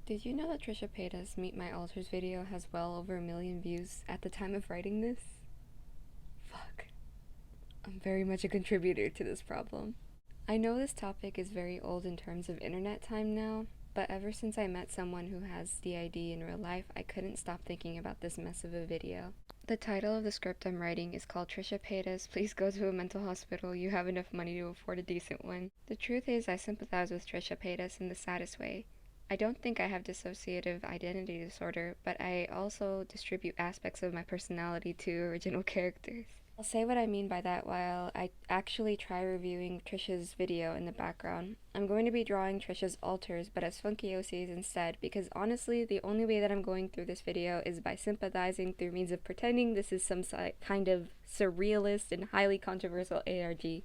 Did you know that Trisha Paytas' Meet My Alters video has well over 1 million views at the time of writing this? Fuck. I'm very much a contributor to this problem. I know this topic is very old in terms of internet time now, but ever since I met someone who has DID in real life, I couldn't stop thinking about this mess of a video. The title of the script I'm writing is called Trisha Paytas, Please Go to a Mental Hospital. You have enough money to afford a decent one. The truth is, I sympathize with Trisha Paytas in the saddest way. I don't think I have dissociative identity disorder, but I also distribute aspects of my personality to original characters. I'll say what I mean by that while I actually try reviewing Trisha's video in the background. I'm going to be drawing Trisha's alters, but as funky OCs instead, because honestly, the only way that I'm going through this video is by sympathizing through means of pretending this is some kind of surrealist and highly controversial ARG.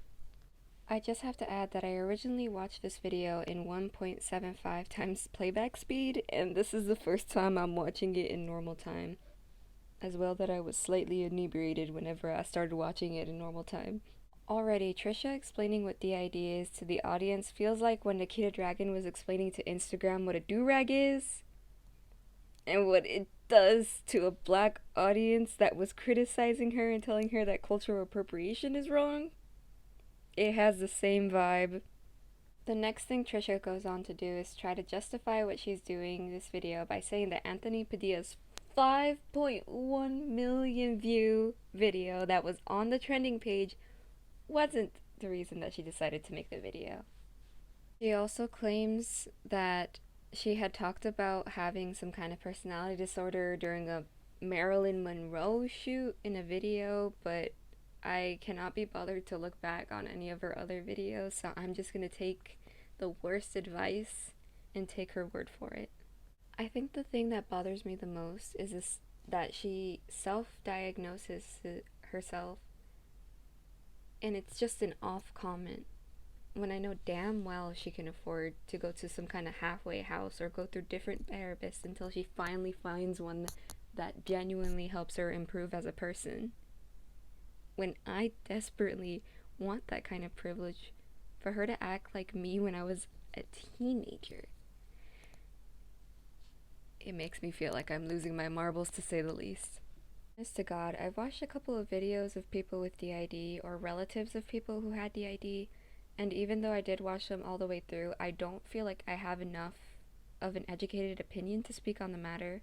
I just have to add that I originally watched this video in 1.75 times playback speed, and this is the first time I'm watching it in normal time. As well that I was slightly inebriated whenever I started watching it in normal time. Already, Trisha explaining what DID is to the audience feels like when Nikita Dragon was explaining to Instagram what a do-rag is, and what it does to a black audience that was criticizing her and telling her that cultural appropriation is wrong. It has the same vibe. The next thing Trisha goes on to do is try to justify what she's doing in this video by saying that Anthony Padilla's 5.1 million view video that was on the trending page wasn't the reason that she decided to make the video. She also claims that she had talked about having some kind of personality disorder during a Marilyn Monroe shoot in a video, but I cannot be bothered to look back on any of her other videos, so I'm just gonna take the worst advice and take her word for it. I think the thing that bothers me the most is that she self-diagnoses herself, and it's just an off comment, when I know damn well she can afford to go to some kind of halfway house or go through different therapists until she finally finds one that genuinely helps her improve as a person. When I desperately want that kind of privilege, for her to act like me when I was a teenager, it makes me feel like I'm losing my marbles, to say the least. Honest to God, I've watched a couple of videos of people with DID or relatives of people who had DID, and even though I did watch them all the way through, I don't feel like I have enough of an educated opinion to speak on the matter.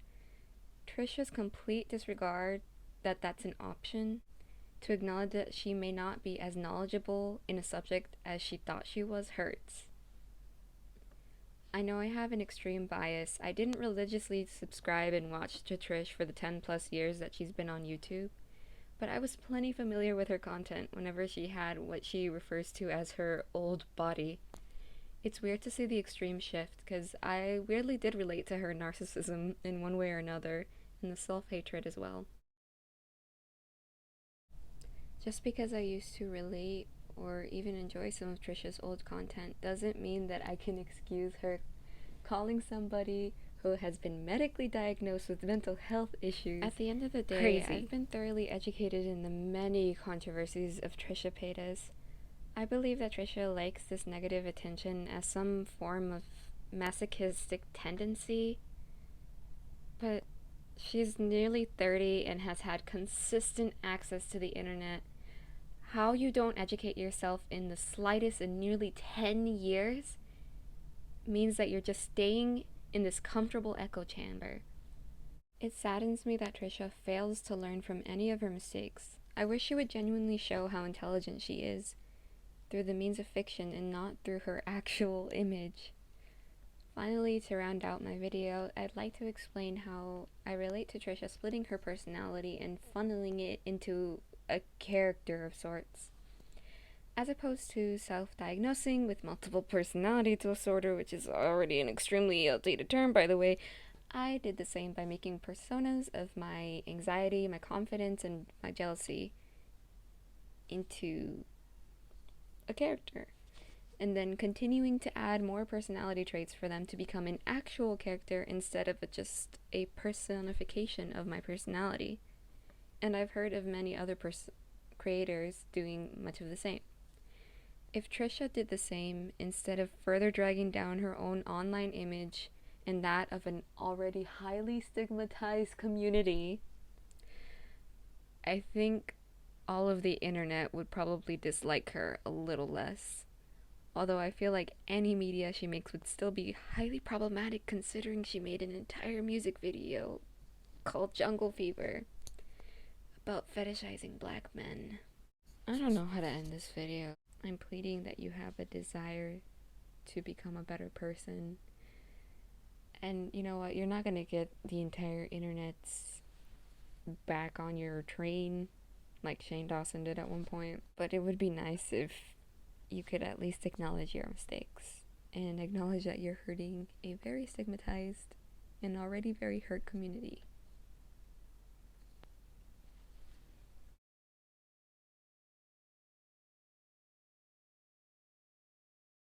Trisha's complete disregard that that's an option, to acknowledge that she may not be as knowledgeable in a subject as she thought she was, hurts. I know I have an extreme bias. I didn't religiously subscribe and watch to Trish for the 10 plus years that she's been on YouTube, but I was plenty familiar with her content whenever she had what she refers to as her old body. It's weird to see the extreme shift, because I weirdly did relate to her narcissism in one way or another, and the self-hatred as well. Just because I used to relate or even enjoy some of Trisha's old content doesn't mean that I can excuse her calling somebody who has been medically diagnosed with mental health issues. At the end of the day, crazy. I've been thoroughly educated in the many controversies of Trisha Paytas. I believe that Trisha likes this negative attention as some form of masochistic tendency, but she's nearly 30 and has had consistent access to the internet. How you don't educate yourself in the slightest in nearly 10 years means that you're just staying in this comfortable echo chamber. It saddens me that Trisha fails to learn from any of her mistakes. I wish she would genuinely show how intelligent she is through the means of fiction and not through her actual image. Finally, to round out my video, I'd like to explain how I relate to Trisha splitting her personality and funneling it into a character of sorts, as opposed to self-diagnosing with multiple personality disorder, which is already an extremely outdated term, by the way. I did the same by making personas of my anxiety, my confidence, and my jealousy into a character, and then continuing to add more personality traits for them to become an actual character instead of just a personification of my personality. And I've heard of many other creators doing much of the same. If Trisha did the same, instead of further dragging down her own online image and that of an already highly stigmatized community, I think all of the internet would probably dislike her a little less. Although I feel like any media she makes would still be highly problematic considering she made an entire music video called Jungle Fever about fetishizing black men. I don't know how to end this video. I'm pleading that you have a desire to become a better person. And you know what? You're not gonna get the entire internet's back on your train like Shane Dawson did at one point. But it would be nice if you could at least acknowledge your mistakes and acknowledge that you're hurting a very stigmatized and already very hurt community.